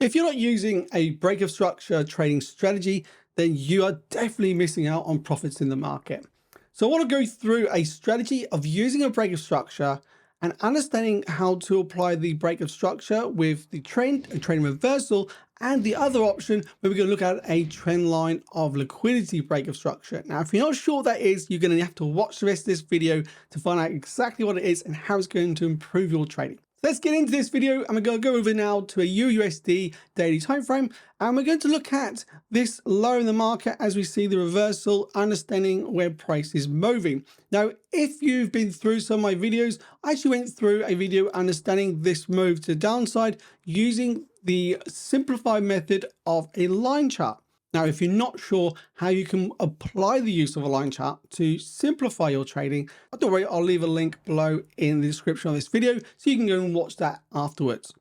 If you're not using a break of structure trading strategy, then you are definitely missing out on profits in the market. So I want to go through a strategy of using a break of structure and understanding how to apply the break of structure with the trend, a trend reversal, and the other option where we're going to look at a trend line of liquidity break of structure. Now, if you're not sure what that is, you're going to have to watch the rest of this video to find out exactly what it is and how it's going to improve your trading. Let's get into this video, and we're going to go over now to a UUSD daily time frame, and we're going to look at this low in the market as we see the reversal, understanding where price is moving. Now, if you've been through some of my videos, I actually went through a video understanding this move to the downside using the simplified method of a line chart. Now, if you're not sure how you can apply the use of a line chart to simplify your trading, don't worry, I'll leave a link below in the description of this video so you can go and watch that afterwards.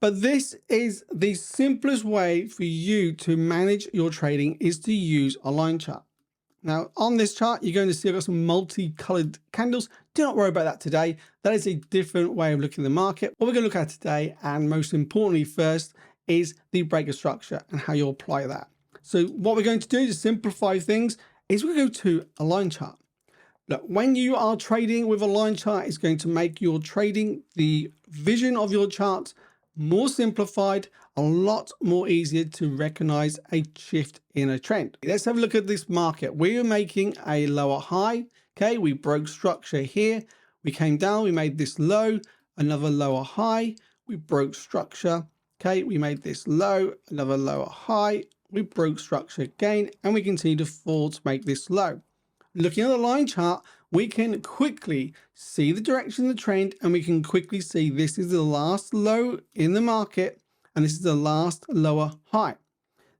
But this is the simplest way for you to manage your trading, is to use a line chart. Now, on this chart, you're going to see I've got some multicolored candles. Do not worry about that today. That is a different way of looking at the market. What we're going to look at today, and most importantly first, is the break of structure and how you apply that. So what we're going to do to simplify things is we're going to go to a line chart. Look, when you are trading with a line chart, it's going to make your trading, the vision of your chart, more simplified, a lot more easier to recognize a shift in a trend. Let's have a look at this market. We are making a lower high. Okay, we broke structure here. We came down, we made this low, another lower high. We broke structure. Okay, we made this low, another lower high. We broke structure again, and we continue to fall to make this low. Looking at the line chart, we can quickly see the direction of the trend, and we can quickly see this is the last low in the market, and this is the last lower high.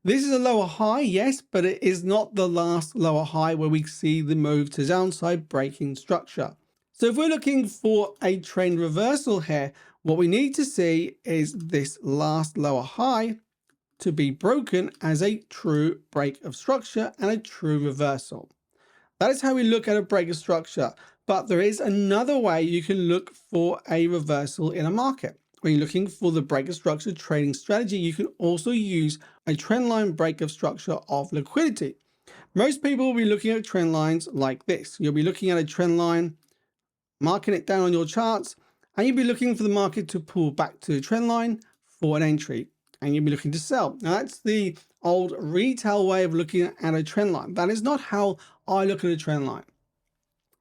This is a lower high, yes, but it is not the last lower high where we see the move to downside breaking structure. So if we're looking for a trend reversal here, what we need to see is this last lower high to be broken as a true break of structure and a true reversal. That is how we look at a break of structure. But there is another way you can look for a reversal in a market. When you're looking for the break of structure trading strategy, you can also use a trend line break of structure of liquidity. Most people will be looking at trend lines like this. You'll be looking at a trend line, marking it down on your charts, and you'll be looking for the market to pull back to the trend line for an entry, and you'll be looking to sell. Now, that's the old retail way of looking at a trend line. That is not how I look at a trend line.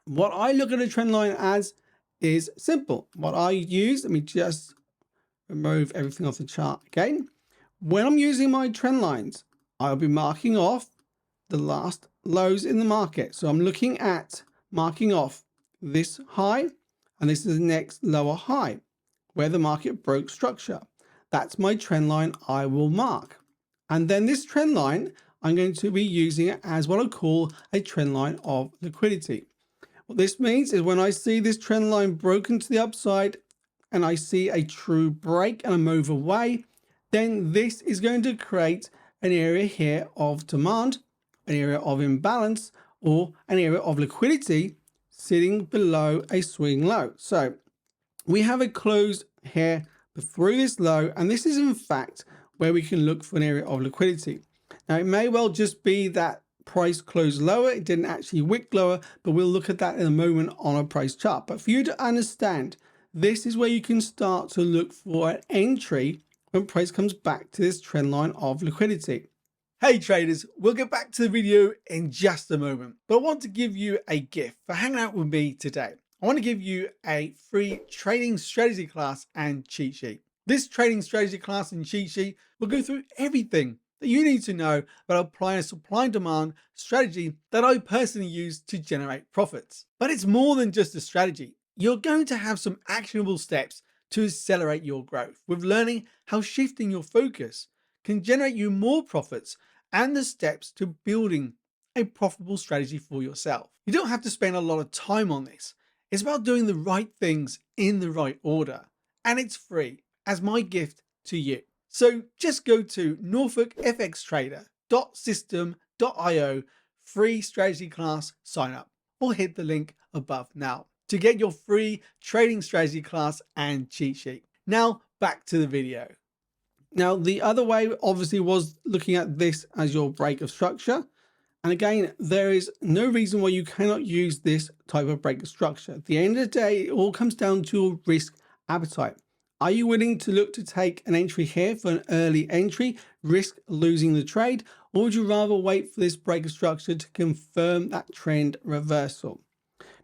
What I look at a trend line as is simple. What I use, let me just remove everything off the chart again. When I'm using my trend lines, I'll be marking off the last lows in the market. So I'm looking at marking off this high, and this is the next lower high where the market broke structure. That's my trend line I will mark. And then this trend line, I'm going to be using it as what I call a trend line of liquidity. What this means is when I see this trend line broken to the upside and I see a true break and a move away, then this is going to create an area here of demand, an area of imbalance, or an area of liquidity sitting below a swing low. So we have a close here through this low, and this is in fact where we can look for an area of liquidity. Now, it may well just be that price closed lower, it didn't actually wick lower, but we'll look at that in a moment on a price chart. But for you to understand, this is where you can start to look for an entry when price comes back to this trend line of liquidity. Hey traders, we'll get back to the video in just a moment, but I want to give you a gift for hanging out with me today. I want to give you a free trading strategy class and cheat sheet. This trading strategy class and cheat sheet will go through everything that you need to know about applying a supply and demand strategy that I personally use to generate profits. But it's more than just a strategy. You're going to have some actionable steps to accelerate your growth with learning how shifting your focus can generate you more profits and the steps to building a profitable strategy for yourself. You don't have to spend a lot of time on this. It's about doing the right things in the right order, and it's free as my gift to you. So just go to norfolkfxtrader.system.io free strategy class sign up, or hit the link above now to get your free trading strategy class and cheat sheet. Now back to the video. Now, the other way obviously was looking at this as your break of structure. And again, there is no reason why you cannot use this type of break of structure. At the end of the day, it all comes down to your risk appetite. Are you willing to look to take an entry here for an early entry, risk losing the trade, or would you rather wait for this break of structure to confirm that trend reversal?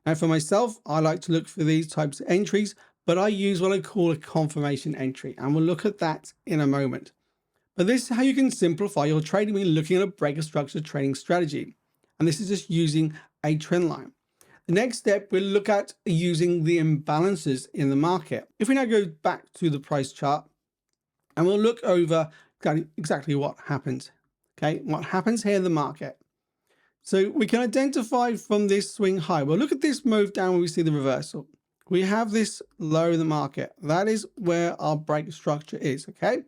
Now, for myself, I like to look for these types of entries, but I use what I call a confirmation entry, and we'll look at that in a moment. But this is how you can simplify your trading when looking at a break of structure trading strategy. And this is just using a trend line. The next step, we'll look at using the imbalances in the market. If we now go back to the price chart and we'll look over exactly what happens. Okay, what happens here in the market. So we can identify from this swing high. Well, look at this move down when we see the reversal. We have this low in the market. That is where our break of structure is. Okay.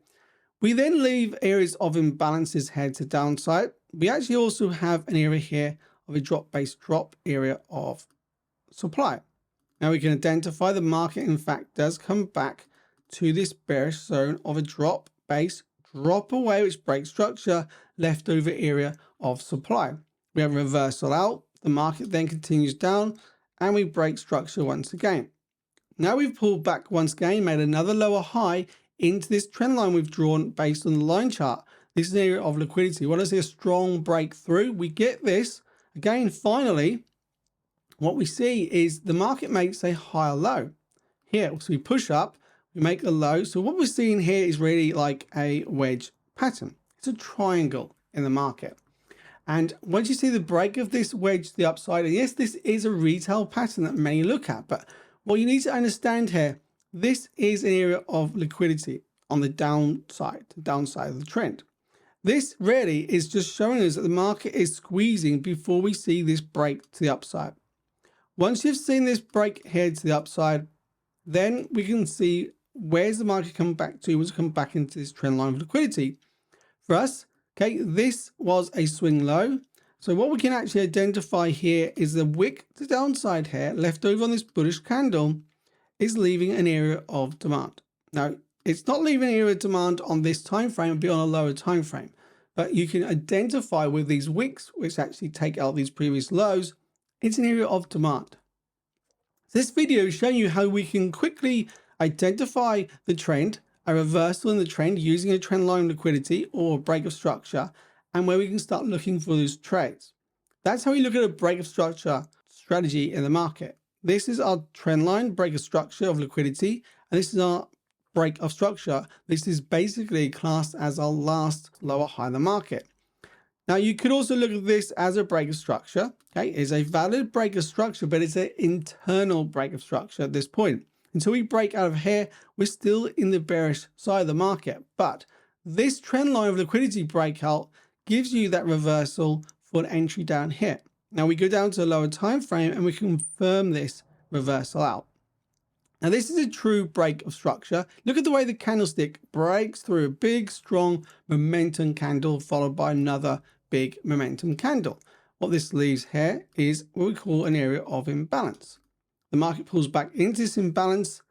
We then leave areas of imbalances head to downside. We actually also have an area here of a drop-based drop area of supply. Now we can identify the market, in fact, does come back to this bearish zone of a drop-based drop away, which breaks structure, leftover area of supply. We have a reversal out. The market then continues down and we break structure once again. Now we've pulled back once again, made another lower high into this trend line we've drawn based on the line chart. This is an area of liquidity. When I see a strong breakthrough, we get this. Again, finally, what we see is the market makes a higher low. Here, so we push up, we make a low. So what we're seeing here is really like a wedge pattern. It's a triangle in the market. And once you see the break of this wedge to the upside, and yes, this is a retail pattern that many look at, but what you need to understand here, this is an area of liquidity on the downside of the trend. This really is just showing us that the market is squeezing before we see this break to the upside. Once you've seen this break here to the upside, then we can see where's the market come back to, was come back into this trend line of liquidity. For us, okay, this was a swing low. So what we can actually identify here is the wick to downside here, left over on this bullish candle, is leaving an area of demand. Now, it's not leaving an area of demand on this time frame, it'll be on a lower time frame, but you can identify with these wicks, which actually take out these previous lows, it's an area of demand. This video is showing you how we can quickly identify the trend, a reversal in the trend using a trend line liquidity or a break of structure, and where we can start looking for those trades. That's how we look at a break of structure strategy in the market. This is our trend line break of structure of liquidity, and this is our break of structure. This is basically classed as our last lower high in the market. Now you could also look at this as a break of structure. Okay, it's a valid break of structure, but it's an internal break of structure at this point. Until we break out of here, we're still in the bearish side of the market. But this trend line of liquidity breakout gives you that reversal for an entry down here. Now we go down to a lower time frame and we confirm this reversal out. Now this is a true break of structure. Look at the way the candlestick breaks through a big, strong momentum candle followed by another big momentum candle. What this leaves here is what we call an area of imbalance. The market pulls back into this imbalance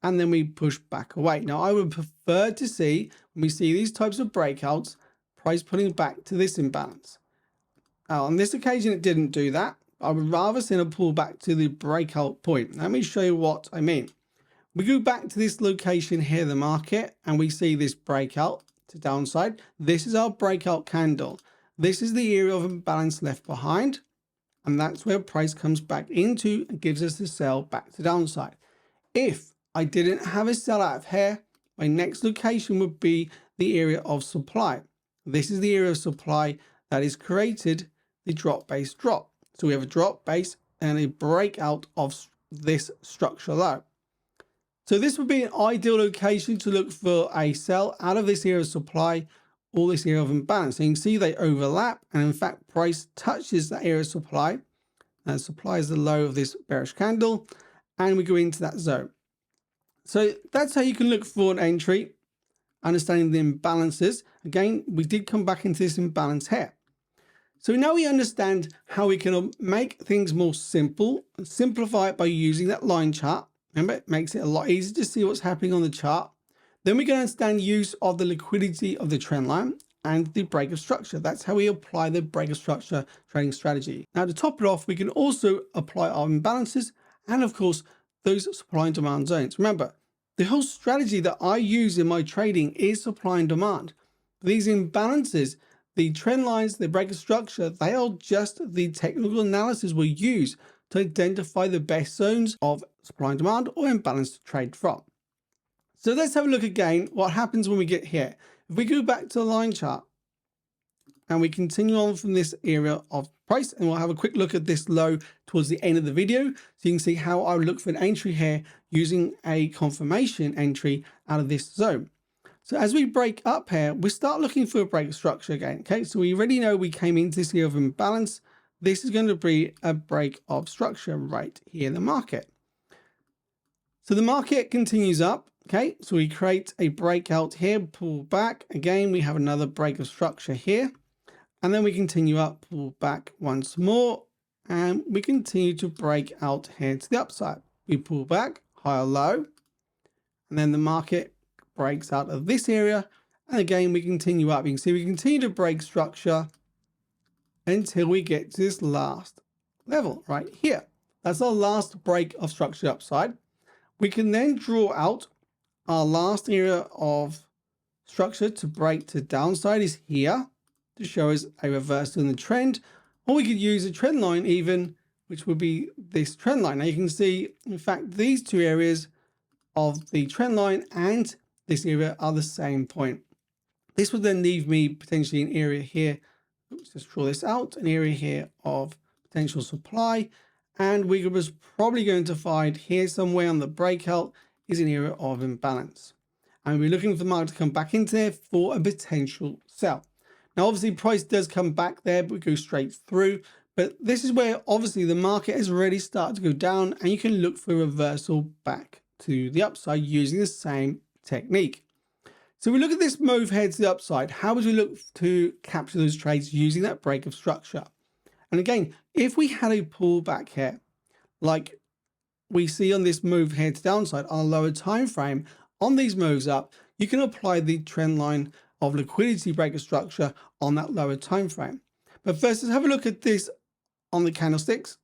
and then we push back away. Now I would prefer to see, when we see these types of breakouts, price pulling back to this imbalance. On this occasion, it didn't do that. I would rather see a pull back to the breakout point. Let me show you what I mean. We go back to this location here, the market, and we see this breakout to downside. This is our breakout candle. This is the area of imbalance left behind. And that's where price comes back into and gives us the sell back to downside. If I didn't have a sell out of here, my next location would be the area of supply. This is the area of supply that is created the drop-based drop. So we have a drop base and a breakout of this structure low. So this would be an ideal location to look for a sell out of this area of supply or this area of imbalance. So you can see they overlap, and in fact price touches that area of supply, and supply is the low of this bearish candle, and we go into that zone. So that's how you can look for an entry, understanding the imbalances. Again, we did come back into this imbalance here. So now we understand how we can make things more simple and simplify it by using that line chart. Remember, it makes it a lot easier to see what's happening on the chart. Then we can understand use of the liquidity of the trend line and the break of structure. That's how we apply the break of structure trading strategy. Now, to top it off, we can also apply our imbalances and, of course, those supply and demand zones. Remember, the whole strategy that I use in my trading is supply and demand. These imbalances, the trend lines, the break of structure, they are just the technical analysis we use to identify the best zones of supply and demand or imbalance to trade from. So let's have a look again what happens when we get here. If we go back to the line chart and we continue on from this area of price, and we'll have a quick look at this low towards the end of the video, so you can see how I would look for an entry here using a confirmation entry out of this zone. So as we break up here, we start looking for a break of structure again. Okay, so we already know we came into this area of imbalance. This is going to be a break of structure right here in the market. So the market continues up. Okay, so we create a breakout here, pull back. Again, we have another break of structure here. And then we continue up, pull back once more. And we continue to break out here to the upside. We pull back, higher low. And then the market breaks out of this area. And again, we continue up. You can see we continue to break structure until we get to this last level right here. That's our last break of structure upside. We can then draw out our last area of structure to break to downside is here to show us a reversal in the trend, or we could use a trend line even, which would be this trend line. Now you can see, in fact, these two areas of the trend line and this area are the same point. This would then leave me potentially an area here. Let's just draw this out, an area here of potential supply. And we was probably going to find here somewhere on the breakout is an area of imbalance. And we're looking for the market to come back into there for a potential sell. Now, obviously, price does come back there, but we go straight through. But this is where obviously the market has already started to go down, and you can look for a reversal back to the upside using the same technique. So we look at this move here to the upside. How would we look to capture those trades using that break of structure? And again, if we had a pullback here, like we see on this move here to downside on a lower time frame, on these moves up, you can apply the trend line of liquidity break of structure on that lower time frame. But first, let's have a look at this on the candlesticks.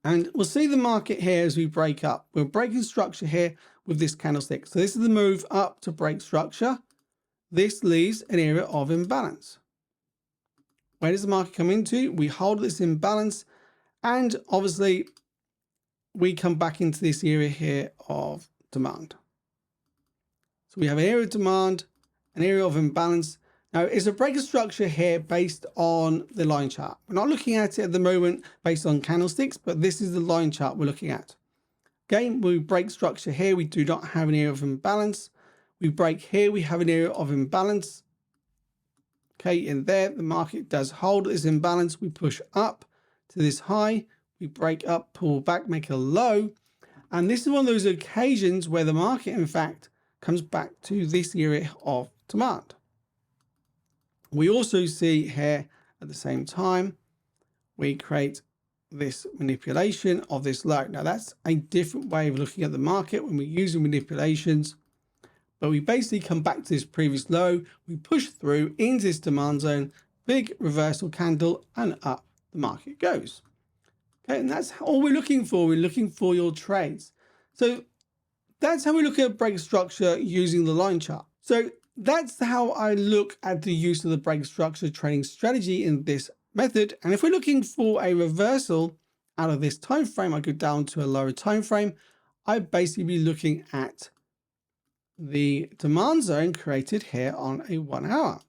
And we'll see the market here as we break up. We're breaking structure here with this candlestick. So this is the move up to break structure. This leaves an area of imbalance. Where does the market come into? We hold this imbalance, and obviously we come back into this area here of demand. So we have an area of demand, an area of imbalance. Now, it's a break of structure here based on the line chart. We're not looking at it at the moment based on candlesticks, but this is the line chart we're looking at. Again, we break structure here. We do not have an area of imbalance. We break here. We have an area of imbalance. Okay, in there, the market does hold this imbalance. We push up to this high. We break up, pull back, make a low. And this is one of those occasions where the market, in fact, comes back to this area of demand. We also see here at the same time, we create this manipulation of this low. Now, that's a different way of looking at the market when we're using manipulations. But we basically come back to this previous low, we push through into this demand zone, big reversal candle, and up the market goes. Okay, and that's all we're looking for. We're looking for your trades. So that's how we look at break structure using the line chart. So that's how I look at the use of the break structure trading strategy in this method. And if we're looking for a reversal out of this time frame, I go down to a lower time frame. I'd basically be looking at the demand zone created here on a 1 hour.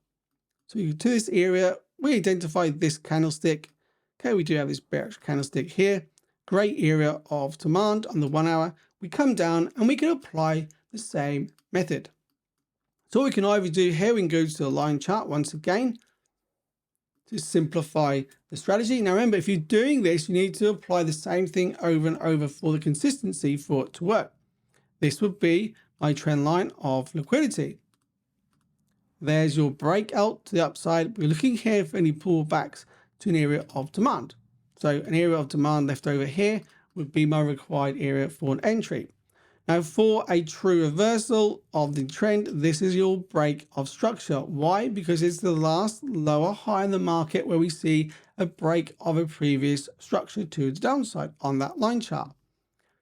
So to this area, we identify this candlestick. Okay, we do have this bearish candlestick here. Great area of demand on the 1 hour. We come down and we can apply the same method. So what we can either do here, we can go to the line chart once again to simplify the strategy. Now remember, if you're doing this, you need to apply the same thing over and over for the consistency for it to work. This would be my trend line of liquidity. There's your breakout to the upside. We're looking here for any pullbacks to an area of demand. So an area of demand left over here would be my required area for an entry. Now, for a true reversal of the trend, this is your break of structure. Why? Because it's the last lower high in the market where we see a break of a previous structure to the downside on that line chart.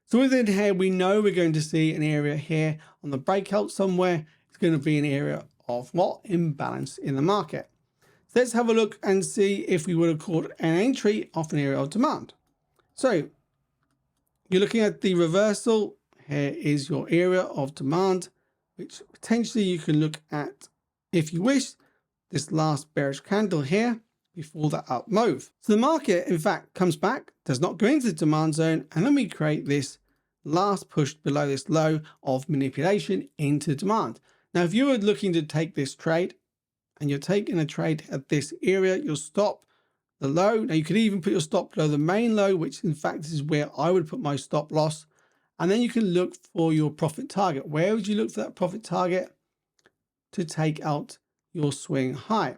So within here, we know we're going to see an area here on the breakout somewhere. It's going to be an area of what? Imbalance in the market. So let's have a look and see if we would have caught an entry off an area of demand. So you're looking at the reversal. Here is your area of demand, which potentially you can look at, if you wish, this last bearish candle here before that up move. So the market, in fact, comes back, does not go into the demand zone, and then we create this last push below this low of manipulation into demand. Now, if you were looking to take this trade and you're taking a trade at this area, you'll stop the low. Now, you could even put your stop below the main low, which in fact is where I would put my stop loss. And then you can look for your profit target. Where would you look for that profit target? To take out your swing high.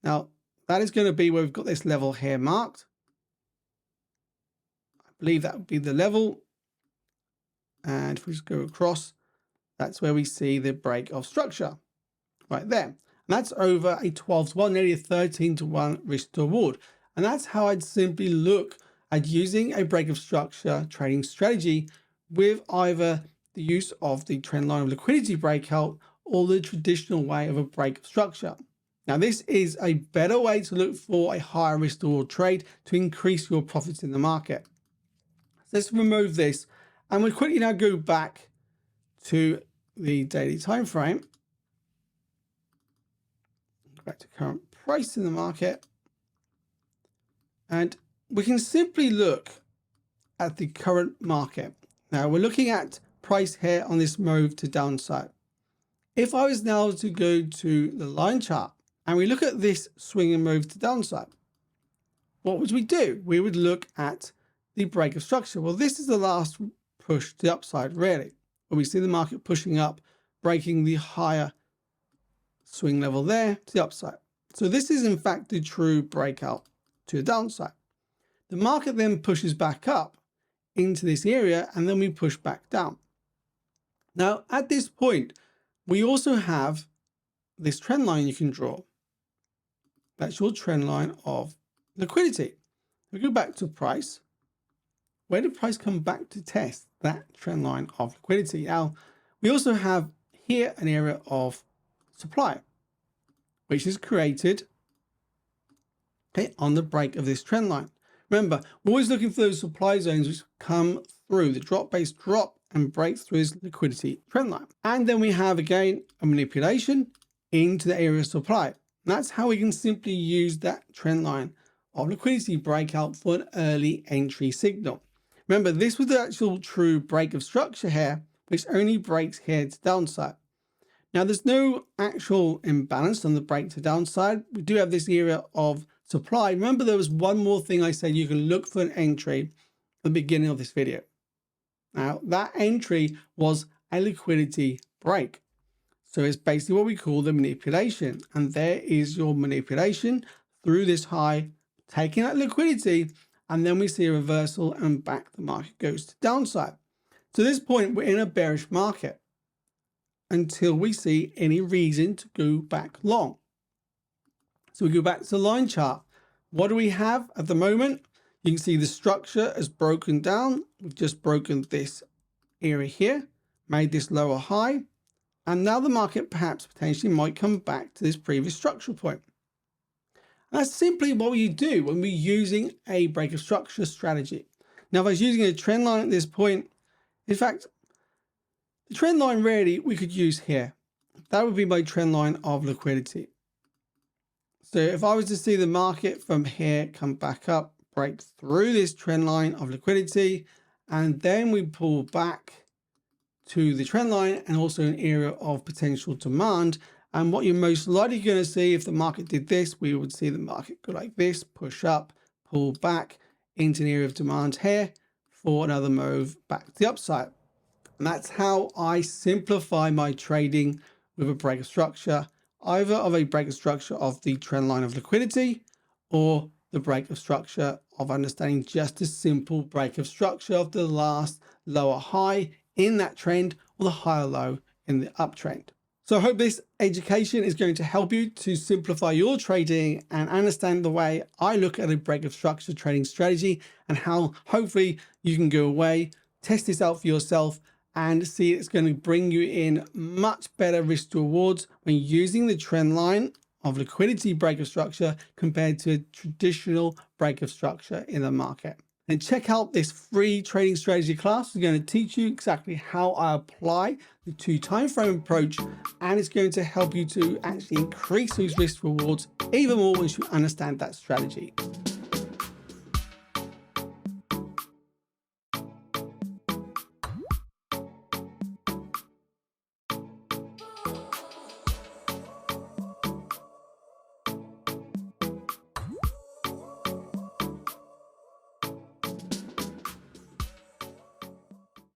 Now, that is going to be where we've got this level here marked. I believe that would be the level. And if we just go across, that's where we see the break of structure right there. And that's over a 12-to-1, nearly a 13-to-1 risk to reward. And that's how I'd simply look at using a break of structure trading strategy with either the use of the trend line of liquidity breakout or the traditional way of a break of structure. Now, this is a better way to look for a higher risk to reward trade to increase your profits in the market. So let's remove this, and we'll quickly now go back to the daily time frame. Go back to current price in the market, and we can simply look at the current market. Now, we're looking at price here on this move to downside. If I was now to go to the line chart and we look at this swing and move to downside, what would we do? We would look at the break of structure. Well, this is the last push to the upside, really, when we see the market pushing up, breaking the higher swing level there to the upside. So this is in fact the true breakout to the downside. The market then pushes back up into this area, and then we push back down. Now, at this point, we also have this trend line you can draw. That's your trend line of liquidity. We go back to price. Where did price come back to test that trend line of liquidity? Now, we also have here an area of supply, which is created on the break of this trend line. Remember, we're always looking for those supply zones which come through the drop-based drop and break through this liquidity trend line. And then we have, again, a manipulation into the area of supply. And that's how we can simply use that trend line of liquidity breakout for an early entry signal. Remember, this was the actual true break of structure here, which only breaks here to downside. Now, there's no actual imbalance on the break to downside. We do have this area of supply. Remember, there was one more thing I said you can look for an entry at the beginning of this video. Now, that entry was a liquidity break. So it's basically what we call the manipulation. And there is your manipulation through this high, taking that liquidity, and then we see a reversal and back the market goes to downside. So at this point, we're in a bearish market until we see any reason to go back long. So we go back to the line chart. What do we have at the moment? You can see the structure has broken down. We've just broken this area here, made this lower high. And now the market perhaps potentially might come back to this previous structural point. And that's simply what you do when we're using a break of structure strategy. Now, if I was using a trend line at this point, in fact, the trend line really we could use here. That would be my trend line of liquidity. So if I was to see the market from here come back up, break through this trend line of liquidity, and then we pull back to the trend line and also an area of potential demand. And what you're most likely going to see if the market did this, we would see the market go like this, push up, pull back into an area of demand here for another move back to the upside. And that's how I simplify my trading with a break of structure, either of a break of structure of the trend line of liquidity or the break of structure of understanding just a simple break of structure of the last lower high in that trend or the high or low in the uptrend. So I hope this education is going to help you to simplify your trading and understand the way I look at a break of structure trading strategy, and how hopefully you can go away, test this out for yourself, and see it's going to bring you in much better risk to rewards when using the trend line of liquidity break of structure compared to a traditional break of structure in the market. And check out this free trading strategy class. It's going to teach you exactly how I apply the 2 time frame approach, and it's going to help you to actually increase those risk rewards even more once you understand that strategy.